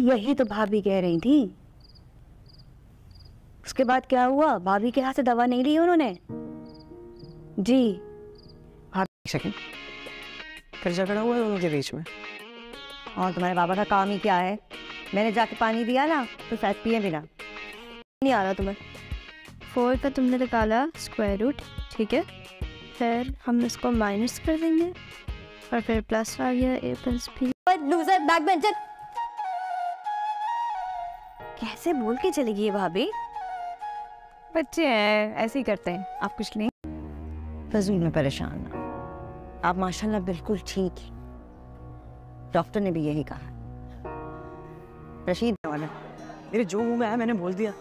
यही तो भाभी कह रही थी। उसके बाद क्या हुआ? भाभी के हाथ से दवा नहीं ली उन्होंने? जी एक सेकंड, फिर झगड़ा हुआ है उनके बीच में? और तुम्हारे बाबा का काम ही क्या है? मैंने जाके पानी दिया ना तो शायद पिए बिना। नहीं आ रहा तुम्हें? 4 का तुमने निकाला स्क्वायर रूट, ठीक है, फिर हम इसको माइनस कर देंगे और फिर प्लस आ गया a plus b। Loser back bencher कैसे बोल के चलेगी ये भाभी? बच्चे हैं, ऐसे ही करते हैं। आप कुछ नहीं, फजूल में परेशान ना। आप माशाल्लाह बिल्कुल ठीक है, डॉक्टर ने भी यही कहा। रशीद वाला मेरे जो मुंह में आया मैंने बोल दिया,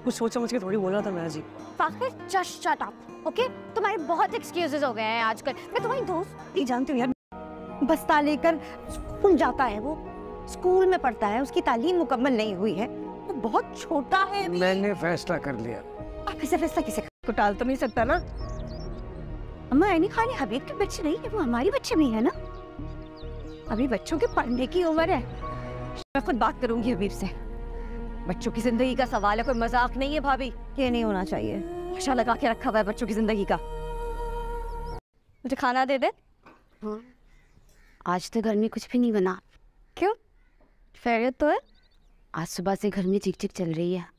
कुछ सोच समझ के थोड़ी बोल रहा था मैं जी। Fakhir just shut up, okay? तुम्हारे बहुत एक्सक्यूजेस हो गए हैं आजकल। मैं तुम्हारी दोस्त नहीं जानती हूँ यार, बस्ता लेकर स्कूल जाता है, वो स्कूल में पढ़ता है, उसकी तालीम मुकम्मल नहीं हुई है, वो बहुत छोटा है। मैंने फैसला कर लिया। आप इसे फैसला किसे को टाल तो नहीं सकता ना। अम्मा ऐनी खाली हबीब के बच्चे नहीं है, वो हमारी बच्चे भी है ना। अभी बच्चों के पढ़ने की उम्र है। मैं खुद बात करूंगी हबीब से। बच्चों की जिंदगी का सवाल है, कोई मजाक नहीं है भाभी। ये नहीं होना चाहिए। नशा लगा के रखा हुआ है बच्चों की जिंदगी का। मुझे खाना दे दे। हाँ। आज तो घर में कुछ भी नहीं बना। क्यों? खैरियत तो है? आज सुबह से घर में चिक चिक चल रही है।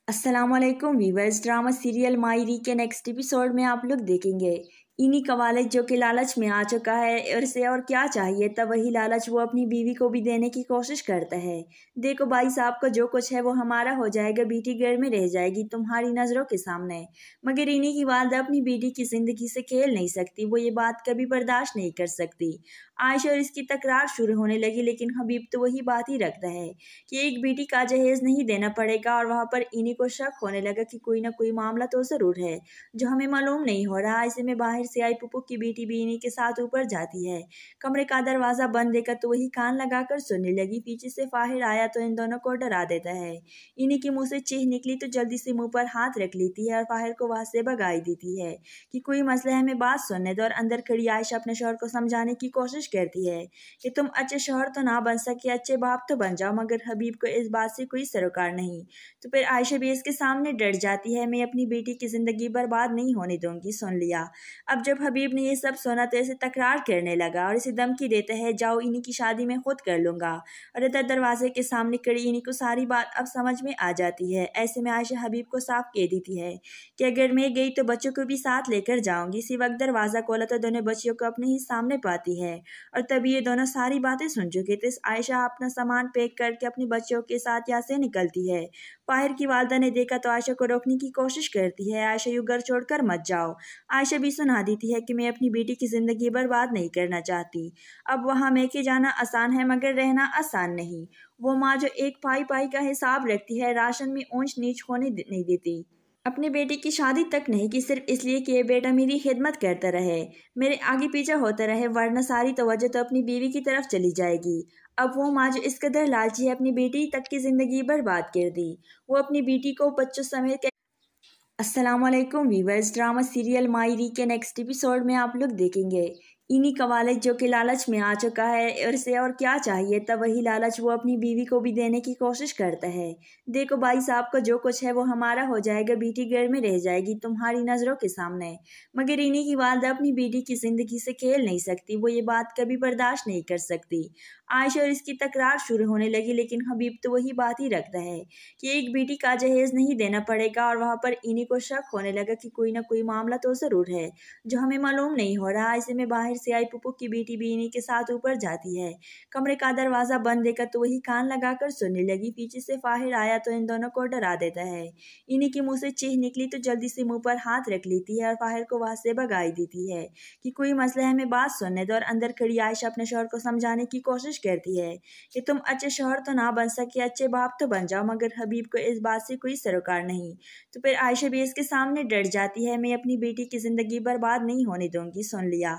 अस्सलामुअलैकुम वीवर्स, ड्रामा सीरियल मायरी के नेक्स्ट एपिसोड में आप लोग देखेंगे इन्हीं का वालिद जो कि लालच में आ चुका है और इसे और क्या चाहिए, तब वही लालच वो अपनी बीवी को भी देने की कोशिश करता है। देखो भाई साहब का जो कुछ है वो हमारा हो जाएगा, बेटी घर में रह जाएगी तुम्हारी नज़रों के सामने। मगर इन्हीं की वालदा अपनी बेटी की ज़िंदगी से खेल नहीं सकती, वो ये बात कभी बर्दाश्त नहीं कर सकती। आयशा और इसकी तकरार शुरू होने लगी, लेकिन हबीब तो वही बात ही रखता है कि एक बेटी का जहेज नहीं देना पड़ेगा। और वहाँ पर इन्हीं को शक होने लगा कि कोई ना कोई मामला तो ज़रूर है जो हमें मालूम नहीं हो रहा। ऐसे में बाहर से आई पुप्पू की बेटी भी इन्हीं के साथ ऊपर जाती है। कमरे का दरवाज़ा बंद देखकर तो वही कान लगाकर सुनने लगी। पीछे से फाहिर आया तो इन दोनों को डरा देता है। इन्हीं के मुंह से चीख निकली तो जल्दी से मुंह पर हाथ रख लेती है और फाहिर को वहाँ से भगाई देती है कि कोई मसला है, हमें बात सुनने दो। और अंदर खड़ी आयशा अपने शौहर को समझाने की कोशिश करती है कि तुम अच्छे शौहर तो ना बन सके, अच्छे बाप तो बन जाओ। मगर हबीब को इस बात से कोई सरोकार नहीं। तो फिर आयशा भी इसके सामने डर जाती है। मैं अपनी बेटी की जिंदगी बर्बाद नहीं होने दूंगी। सुन लिया। अब जब हबीब ने ये सब सुना तो इसे तकरार करने लगा और इसे धमकी देता है, जाओ इन्हीं की शादी में खुद कर लूंगा। और इधर दरवाजे के सामने खड़ी इन्हीं को सारी बात अब समझ में आ जाती है। ऐसे में आयशा हबीब को साफ कह देती है कि अगर मैं गई तो बच्चों को भी साथ लेकर जाऊंगी। इसी वक्त दरवाजा खोला तो दोनों बच्चियों को अपने ही सामने पाती है और तभी ये दोनों सारी बातें सुन चुके थे। आयशा अपना सामान पैक करके अपने बच्चों के साथ यहाँ से निकलती है। फाहिर की वालदा ने देखा तो आयशा को रोकने की कोशिश करती है, आयशा यू घर छोड़कर मत जाओ। आयशा भी सुना देती है कि मैं अपनी बेटी की जिंदगी बर्बाद नहीं करना चाहती। अब वहाँ मैके जाना आसान है मगर रहना आसान नहीं। वो माँ जो एक पाई पाई का हिसाब रखती है, राशन में ऊंच नीच होने नहीं देती। अपनी बेटी की शादी तक नहीं की सिर्फ इसलिए कि ये बेटा मेरी खिदमत करता रहे, मेरे आगे पीछे होता रहे, वरना सारी तवज्जो तो अपनी बीवी की तरफ चली जाएगी। अब वो माँ जो इस कदर लालची है, अपनी बेटी तक की जिंदगी बर्बाद कर दी। वो अपनी बेटी को बच्चों समेत। अस्सलामुअलैकुम वीवर्स, ड्रामा सीरियल मायरी के नेक्स्ट एपिसोड में आप लोग देखेंगे इन्हीं का वालिद जो कि लालच में आ चुका है और इसे और क्या चाहिए, तब वही लालच वो अपनी बीवी को भी देने की कोशिश करता है। देखो भाई साहब का जो कुछ है वो हमारा हो जाएगा, बेटी घर में रह जाएगी तुम्हारी नज़रों के सामने। मगर इन्हीं की वालदा अपनी बेटी की ज़िंदगी से खेल नहीं सकती, वो ये बात कभी बर्दाश्त नहीं कर सकती। आयशा और इसकी तकरार शुरू होने लगी, लेकिन हबीब तो वही बात ही रखता है कि एक बेटी का जहेज नहीं देना पड़ेगा। और वहाँ पर इन्हीं को शक होने लगा कि कोई ना कोई मामला तो ज़रूर है जो हमें मालूम नहीं हो रहा। ऐसे में बाहर से आई पुप्पू की बेटी भी इन्हीं के साथ ऊपर जाती है। कमरे का दरवाज़ा बंद देखकर तो वही कान लगाकर सुनने लगी। पीछे से फाहिर आया तो इन दोनों को डरा देता है। इन्हीं के मुंह से चीख निकली तो जल्दी से मुंह पर हाथ रख लेती है और फाहिर को वहाँ से भगाई देती है कि कोई मसला है, हमें बात सुनने दो। और अंदर खड़ी आयशा अपने शौहर को समझाने की कोशिश करती है कि तुम अच्छे शौहर तो ना बन सके, अच्छे बाप तो बन जाओ। मगर हबीब को इस बात से कोई सरोकार नहीं। तो फिर आयशा भी इसके सामने डर जाती है। मैं अपनी बेटी की जिंदगी बर्बाद नहीं होने दूंगी। सुन लिया।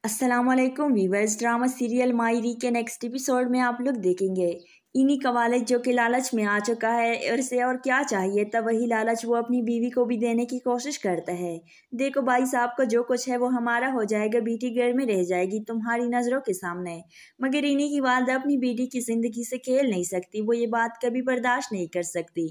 अस्सलामुअलैकुम वीवर्स, ड्रामा सीरियल मायरी के नेक्स्ट एपिसोड में आप लोग देखेंगे इन्हीं का वालिद जो कि लालच में आ चुका है और इसे और क्या चाहिए तब वही लालच वो अपनी बीवी को भी देने की कोशिश करता है। देखो भाई साहब को जो कुछ है वो हमारा हो जाएगा, बेटी घर में रह जाएगी तुम्हारी नज़रों के सामने। मगर इन्हीं की वालदा अपनी बेटी की ज़िंदगी से खेल नहीं सकती, वो ये बात कभी बर्दाश्त नहीं कर सकती।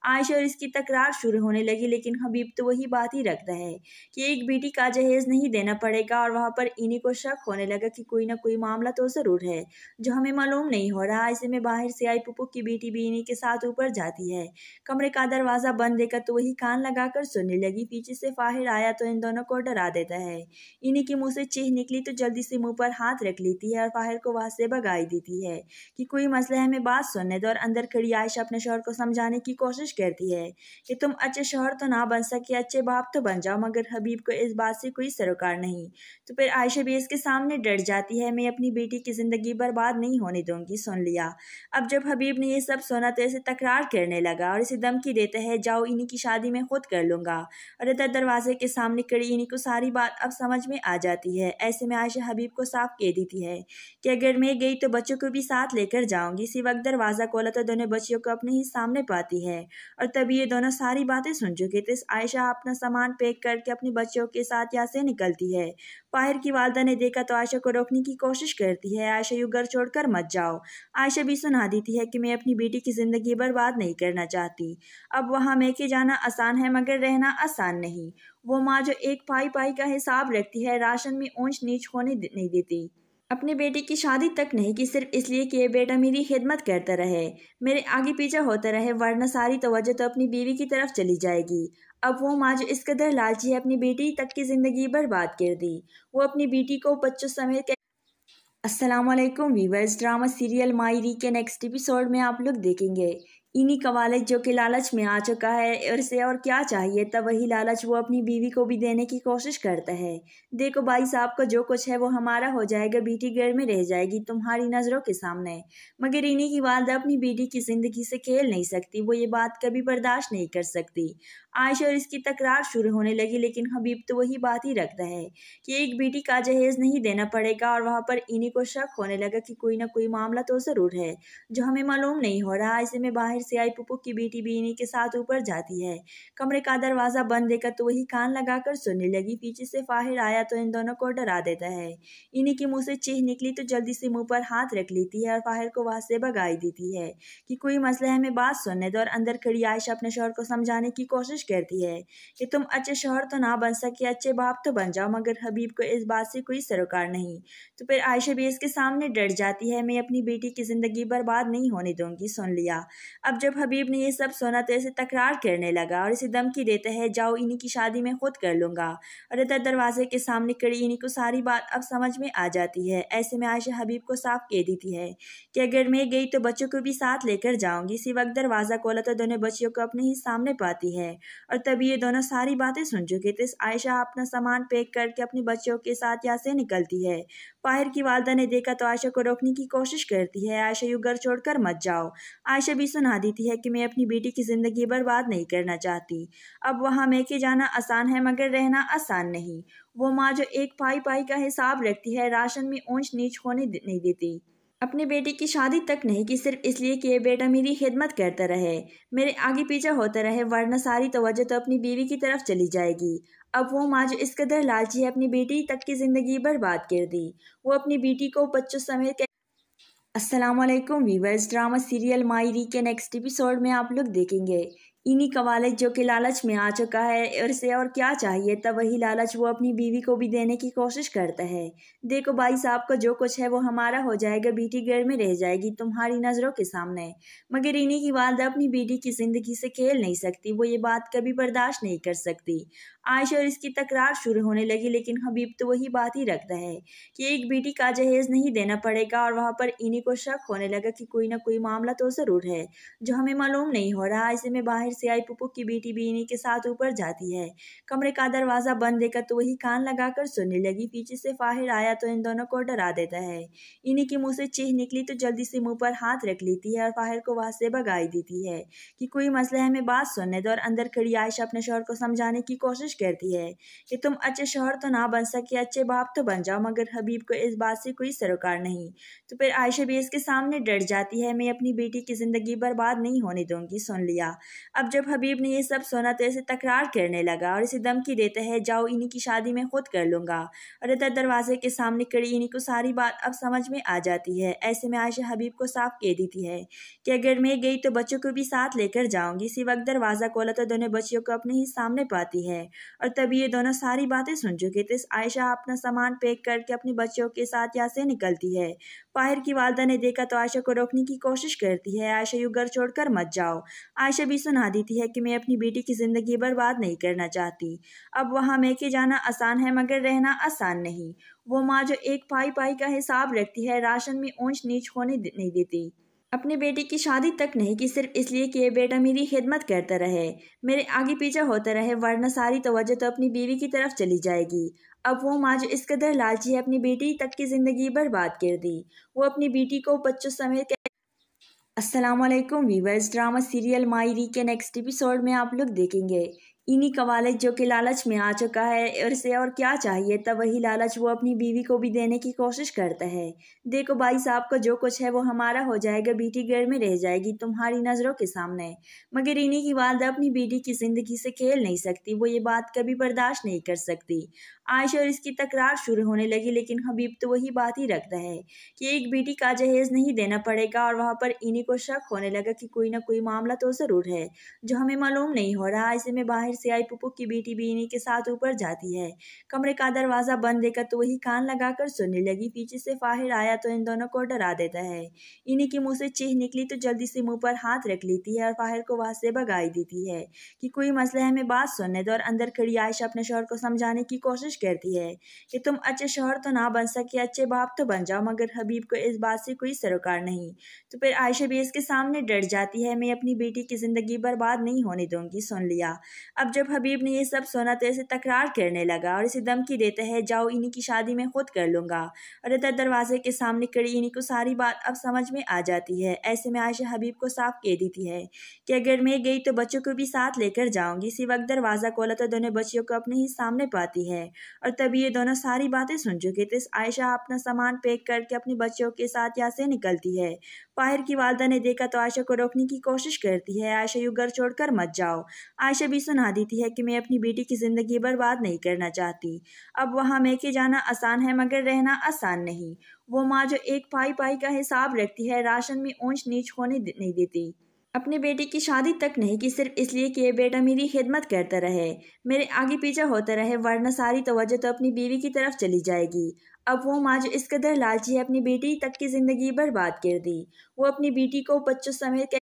आयशा और इसकी तकरार शुरू होने लगी, लेकिन हबीब तो वही बात ही रखता है कि एक बेटी का जहेज नहीं देना पड़ेगा। और वहाँ पर इन्हीं को शक होने लगा कि कोई ना कोई मामला तो ज़रूर है जो हमें मालूम नहीं हो रहा। ऐसे में बाहर से आई पुप्पू की बेटी भी इन्हीं के साथ ऊपर जाती है। कमरे का दरवाज़ा बंद देखकर तो वही कान लगाकर सुनने लगी। पीछे से फाहिर आया तो इन दोनों को डरा देता है। इन्हीं के मुंह से चीख निकली तो जल्दी से मुंह पर हाथ रख लेती है और फाहिर को वहाँ से भगाई देती है कि कोई मसला है, हमें बात सुनने दो। और अंदर खड़ी आयशा अपने शौहर को समझाने की कोशिश करती है कि तुम अच्छे शौहर तो ना बन सके, अच्छे बाप तो बन जाओ। मगर हबीब को इस बात से कोई सरोकार नहीं। तो फिर आयशा भी इसके सामने डर जाती है, मैं अपनी बेटी की ज़िंदगी बर्बाद नहीं होने दूंगी। सुन लिया। अब जब हबीब ने ये सब सुना तो इसे तकरार करने लगा और इसे धमकी देता है, जाओ इन्हीं की शादी में खुद कर लूँगा। और इधर दरवाजे के सामने खड़ी इन्हीं को सारी बात अब समझ में आ जाती है। ऐसे में आयशा हबीब को साफ कह देती है कि अगर मैं गई तो बच्चों को भी साथ लेकर जाऊंगी। इसी वक्त दरवाज़ा खोला तो दोनों बच्चियों को अपने ही सामने पाती है और तभी ये दोनों सारी बातें सुन चुके थे। आयशा अपना सामान पैक करके अपने बच्चों के साथ यहाँ से निकलती है। फाहिर की वालदा ने देखा तो आयशा को रोकने की कोशिश करती है, आयशा यूँ घर छोड़कर मत जाओ। आयशा भी सुना देती है कि मैं अपनी बेटी की ज़िंदगी बर्बाद नहीं करना चाहती। अब वहाँ मैके जाना आसान है मगर रहना आसान नहीं। वो माँ जो एक पाई पाई का हिसाब रखती है, राशन में ऊंच नीच होने नहीं देती। अपने बेटे की शादी तक नहीं कि सिर्फ इसलिए कि ये बेटा मेरी खिदमत करता रहे, मेरे आगे पीछे होता रहे, वरना सारी तवज्जो तो अपनी बीवी की तरफ चली जाएगी। अब वो माँ जो इस कदर लालची है, अपनी बेटी तक की ज़िंदगी बर्बाद कर दी। वो अपनी बेटी को बच्चों समेत अस्सलामुअलैकुम वीवर्स, ड्रामा सीरियल मायरी के नेक्स्ट एपिसोड में आप लोग देखेंगे इन्हीं का वालिद जो कि लालच में आ चुका है और इसे और क्या चाहिए तब वही लालच वो अपनी बीवी को भी देने की कोशिश करता है। देखो भाई साहब का जो कुछ है वो हमारा हो जाएगा, बेटी घर में रह जाएगी तुम्हारी नज़रों के सामने। मगर इन्हीं की वालदा अपनी बेटी की ज़िंदगी से खेल नहीं सकती, वो ये बात कभी बर्दाश्त नहीं कर सकती। आयशा और इसकी तकरार शुरू होने लगी, लेकिन हबीब तो वही बात ही रखता है कि एक बेटी का जहेज नहीं देना पड़ेगा। और वहाँ पर इन्हीं को शक होने लगा कि कोई ना कोई मामला तो ज़रूर है जो हमें मालूम नहीं हो रहा। ऐसे में बाहर से आई पुप्पू की बेटी भी इन्हीं के साथ ऊपर जाती है। कमरे का दरवाज़ा बंद देखकर तो वही कान लगाकर सुनने लगी। पीछे से फाहिर आया तो इन दोनों को डरा देता है। इन्हीं के मुंह से चीख निकली तो जल्दी से मुंह पर हाथ रख लेती है और फाहिर को वहाँ से भगाई देती है कि कोई मसला है, हमें बात सुनने दो। और अंदर खड़ी आयशा अपने शौहर को समझाने की कोशिश करती है कि तुम अच्छे शौहर तो ना बन सके, अच्छे बाप तो बन जाओ। मगर हबीब को इस बात से कोई सरोकार नहीं। तो फिर आयशा भी इसके सामने डर जाती है, मैं अपनी बेटी की ज़िंदगी बर्बाद नहीं होने दूंगी। सुन लिया। अब जब हबीब ने ये सब सुना तो इसे तकरार करने लगा और इसे धमकी देता है, जाओ इन्हीं की शादी में खुद कर लूंगा। और इधर दरवाजे के सामने खड़ी इन्हीं को सारी बात अब समझ में आ जाती है। ऐसे में आयशा हबीब को साफ कह देती है कि अगर मैं गई तो बच्चों को भी साथ लेकर जाऊंगी। इसी वक्त दरवाज़ा खोला तो दोनों बच्चियों को अपने ही सामने पाती है और तभी ये दोनों सारी बातें सुन चुके थे। आयशा अपना सामान पैक करके अपने बच्चों के साथ यहाँ से निकलती है। फाहिर की वालदा ने देखा तो आयशा को रोकने की कोशिश करती है, आयशा यू घर छोड़कर मत जाओ। आयशा भी सुना देती है कि मैं अपनी बेटी की ज़िंदगी बर्बाद नहीं करना चाहती। अब वहाँ मैके जाना आसान है मगर रहना आसान नहीं। वो माँ जो एक पाई पाई का हिसाब रखती है, राशन में ऊंच नीच होने नहीं देती। अपने बेटे की शादी तक नहीं कि सिर्फ इसलिए कि ये बेटा मेरी खिदमत करता रहे, मेरे आगे पीछे होता रहे, वरना सारी तवज्जो तो अपनी बीवी की तरफ चली जाएगी। अब वो माँ जो इस कदर लालची है, अपनी बेटी तक की ज़िंदगी बर्बाद कर दी। वो अपनी बेटी को बच्चों समेत अस्सलामुअलैकुम वीवर्स, ड्रामा सीरियल मायरी के नेक्स्ट एपिसोड में आप लोग देखेंगे इन्हीं का वालिद जो कि लालच में आ चुका है और इसे और क्या चाहिए तब वही लालच वो अपनी बीवी को भी देने की कोशिश करता है। देखो भाई साहब का जो कुछ है वो हमारा हो जाएगा, बेटी घर में रह जाएगी तुम्हारी नज़रों के सामने। मगर इन्हीं की वालदा अपनी बेटी की ज़िंदगी से खेल नहीं सकती, वो ये बात कभी बर्दाश्त नहीं कर सकती। आयशा और इसकी तकरार शुरू होने लगी, लेकिन हबीब तो वही बात ही रखता है कि एक बेटी का जहेज नहीं देना पड़ेगा। और वहाँ पर इन्हीं को शक होने लगा कि कोई ना कोई मामला तो ज़रूर है जो हमें मालूम नहीं हो रहा। ऐसे में बाहर से आई पुप्पू की बेटी भी इन्हीं के साथ ऊपर जाती है। कमरे का दरवाज़ा बंद देखकर तो वही कान लगाकर सुनने लगी। पीछे से फाहिर आया तो इन दोनों को डरा देता है। इन्हीं के मुंह से चीख निकली तो जल्दी से मुंह पर हाथ रख लेती है और फाहिर को वहाँ से भगाई देती है कि कोई मसला है, हमें बात सुनने दो। और अंदर खड़ी आयशा अपने शौहर को समझाने की कोशिश करती है कि तुम अच्छे शौहर तो ना बन सके, अच्छे बाप तो बन जाओ। मगर हबीब को इस बात से कोई सरोकार नहीं। तो फिर आयशा भी इसके सामने डर जाती है, मैं अपनी बेटी की ज़िंदगी बर्बाद नहीं होने दूंगी। सुन लिया। अब जब हबीब ने ये सब सुना तो इसे तकरार करने लगा और इसे धमकी देता है, जाओ इन्हीं की शादी में खुद कर लूंगा। और इधर दरवाजे के सामने खड़ी इन्हीं को सारी बात अब समझ में आ जाती है। ऐसे में आयशा हबीब को साफ कह देती है कि अगर मैं गई तो बच्चों को भी साथ लेकर जाऊंगी। इसी वक्त दरवाज़ा खोला तो दोनों बच्चियों को अपने ही सामने पाती है और तभी ये दोनों सारी बातें सुन चुके थे। आयशा अपना सामान पैक करके अपने बच्चों के साथ यहाँ से निकलती है। फाहिर की वालदा ने देखा तो आयशा को रोकने की कोशिश करती है, आयशा यू घर छोड़कर मत जाओ। आयशा भी सुना देती है कि मैं अपनी बेटी की ज़िंदगी बर्बाद नहीं करना चाहती। अब वहाँ मैके जाना आसान है मगर रहना आसान नहीं। वो माँ जो एक पाई पाई का हिसाब रखती है, राशन में ऊंच नीच होने नहीं देती। अपने बेटे की शादी तक नहीं कि सिर्फ इसलिए कि ये बेटा मेरी खिदमत करता रहे, मेरे आगे पीछे होता रहे, वरना सारी तवज्जो तो अपनी बीवी की तरफ चली जाएगी। अब वो माँ जो इस कदर लालची है, अपनी बेटी तक की ज़िंदगी बर्बाद कर दी। वो अपनी बेटी को बच्चों समेत अस्सलामुअलैकुम वीवर्स, ड्रामा सीरियल मायरी के नेक्स्ट एपिसोड में आप लोग देखेंगे इन्हीं का वालिद जो कि लालच में आ चुका है और इसे और क्या चाहिए तब वही लालच वो अपनी बीवी को भी देने की कोशिश करता है। देखो भाई साहब का जो कुछ है वो हमारा हो जाएगा, बेटी घर में रह जाएगी तुम्हारी नज़रों के सामने। मगर इन्हीं की वालदा अपनी बेटी की ज़िंदगी से खेल नहीं सकती, वो ये बात कभी बर्दाश्त नहीं कर सकती। आयशा और इसकी तकरार शुरू होने लगी, लेकिन हबीब तो वही बात ही रखता है कि एक बेटी का जहेज नहीं देना पड़ेगा। और वहाँ पर इन्हीं को शक होने लगा कि कोई ना कोई मामला तो ज़रूर है जो हमें मालूम नहीं हो रहा। ऐसे में बाहर से आई पुप्पू की बेटी भी इन्हीं के साथ ऊपर जाती है। कमरे का दरवाज़ा बंद देखकर तो वही कान लगाकर सुनने लगी। पीछे से फाहिर आया तो इन दोनों को डरा देता है। इन्हीं के मुंह से चीख निकली तो जल्दी से मुंह पर हाथ रख लेती है और फाहिर को वहाँ से भगाई देती है कि कोई मसला है, हमें बात सुनने दो। और अंदर खड़ी आयशा अपने शौहर को समझाने की कोशिश करती है कि तुम अच्छे शौहर तो ना बन सके, अच्छे बाप तो बन जाओ, मगर हबीब को इस बात से कोई सरोकार नहीं। तो फिर आयशा भी इसके सामने डट जाती है, मैं अपनी बेटी की ज़िंदगी बर्बाद नहीं होने दूंगी। सुन लिया। अब जब हबीब ने ये सब सुना तो इसे तकरार करने लगा और इसे धमकी देता है, जाओ इन्हीं की शादी में खुद कर लूँगा। और इधर दरवाजे के सामने खड़ी इन्हीं को सारी बात अब समझ में आ जाती है। ऐसे में आयशा हबीब को साफ कह देती है कि अगर मैं गई तो बच्चों को भी साथ लेकर जाऊंगी। इसी वक्त दरवाज़ा खोला तो दोनों बच्चियों को अपने ही सामने पाती है और तभी ये दोनों सारी बातें सुन चुके थे। आयशा अपना सामान पैक करके अपने बच्चों के साथ यहाँ से निकलती है। बाहर की वालदा ने देखा तो आयशा को रोकने की कोशिश करती है, आयशा यूँ घर छोड़कर मत जाओ। आयशा भी सुना देती है कि मैं अपनी बेटी की ज़िंदगी बर्बाद नहीं करना चाहती। अब वहाँ मैके जाना आसान है मगर रहना आसान नहीं। वो माँ जो एक पाई पाई का हिसाब रखती है, राशन में ऊंच नीच होने नहीं देती। अपने बेटे की शादी तक नहीं कि सिर्फ इसलिए कि ये बेटा मेरी खिदमत करता रहे, मेरे आगे पीछे होता रहे, वरना सारी तवज्जो तो अपनी बीवी की तरफ चली जाएगी। अब वो माँ जो इस कदर लालची है, अपनी बेटी तक की ज़िंदगी बर्बाद कर दी। वो अपनी बेटी को बच्चों समेत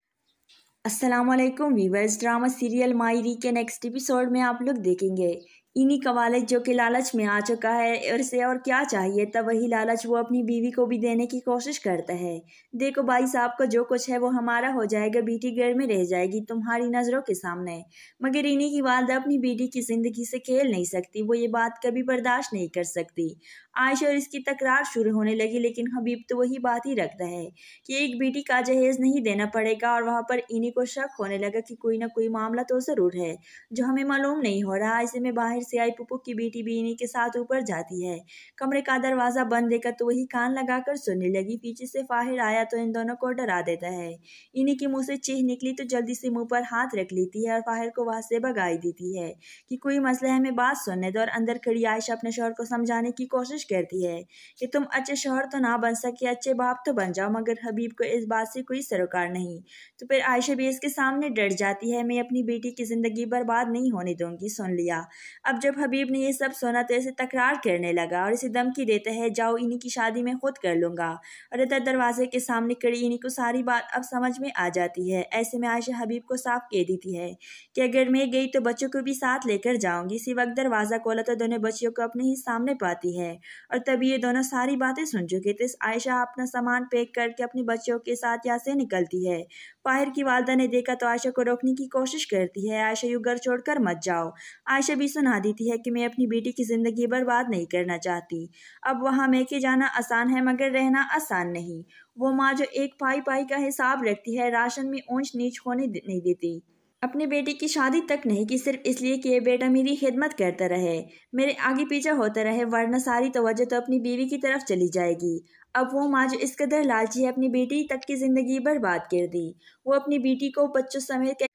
अस्सलामुअलैकुम वीवर्स, ड्रामा सीरियल मायरी के नेक्स्ट एपिसोड में आप लोग देखेंगे इन्हीं का वालिद जो कि लालच में आ चुका है और इसे और क्या चाहिए, तब वही लालच वो अपनी बीवी को भी देने की कोशिश करता है। देखो भाई साहब को जो कुछ है वो हमारा हो जाएगा, बेटी घर में रह जाएगी तुम्हारी नज़रों के सामने। मगर इन्हीं की वालदा अपनी बेटी की ज़िंदगी से खेल नहीं सकती, वो ये बात कभी बर्दाश्त नहीं कर सकती। आयशा और इसकी तकरार शुरू होने लगी, लेकिन हबीब तो वही बात ही रखता है कि एक बेटी का जहेज नहीं देना पड़ेगा। और वहाँ पर इन्हीं को शक होने लगा कि कोई ना कोई मामला तो ज़रूर है जो हमें मालूम नहीं हो रहा। ऐसे में बाहर से आई पुप्पू की बेटी भी इन्हीं के साथ ऊपर जाती है। कमरे का दरवाज़ा बंद देखा तो वही कान लगाकर सुनने लगी। पीछे से फाहिर आया तो इन दोनों को डरा देता है। इन्हीं के मुँह से चीख निकली तो जल्दी से मुँह पर हाथ रख लेती है और फाहिर को वहाँ से भगाई देती है कि कोई मसला है, हमें बात सुनने दो। और अंदर खड़ी आयशा अपने शौहर को समझाने की कोशिश करती है कि तुम अच्छे शौहर तो ना बन सके, अच्छे बाप तो बन जाओ, मगर हबीब को इस बात से कोई सरोकार नहीं। तो फिर आयशा भी इसके सामने डट जाती है, मैं अपनी बेटी की ज़िंदगी बर्बाद नहीं होने दूंगी। सुन लिया। अब जब हबीब ने ये सब सुना तो इसे तकरार करने लगा और इसे धमकी देता है, जाओ इन्हीं की शादी में खुद कर लूँगा। और इधर दरवाजे के सामने खड़ी इन्हीं को सारी बात अब समझ में आ जाती है। ऐसे में आयशा हबीब को साफ कह देती है कि अगर मैं गई तो बच्चों को भी साथ लेकर जाऊंगी। इसी वक्त दरवाज़ा खोला तो दोनों बच्चियों को अपने ही सामने पाती है और तभी ये दोनों सारी बातें सुन चुके थे। आयशा अपना सामान पैक करके अपने बच्चों के साथ यहाँ से निकलती है। बाहर की वालदा ने देखा तो आयशा को रोकने की कोशिश करती है, आयशा यूँ घर छोड़कर मत जाओ। आयशा भी सुना देती है कि मैं अपनी बेटी की ज़िंदगी बर्बाद नहीं करना चाहती। अब वहाँ मैके जाना आसान है मगर रहना आसान नहीं। वो माँ जो एक पाई पाई का हिसाब रखती है, राशन में ऊंच नीच होने नहीं देती। अपने बेटे की शादी तक नहीं कि सिर्फ इसलिए कि ये बेटा मेरी खिदमत करता रहे, मेरे आगे पीछे होता रहे, वरना सारी तवज्जो तो अपनी बीवी की तरफ चली जाएगी। अब वो माँ जो इस कदर लालची है, अपनी बेटी तक की ज़िंदगी बर्बाद कर दी। वो अपनी बेटी को बच्चों समेत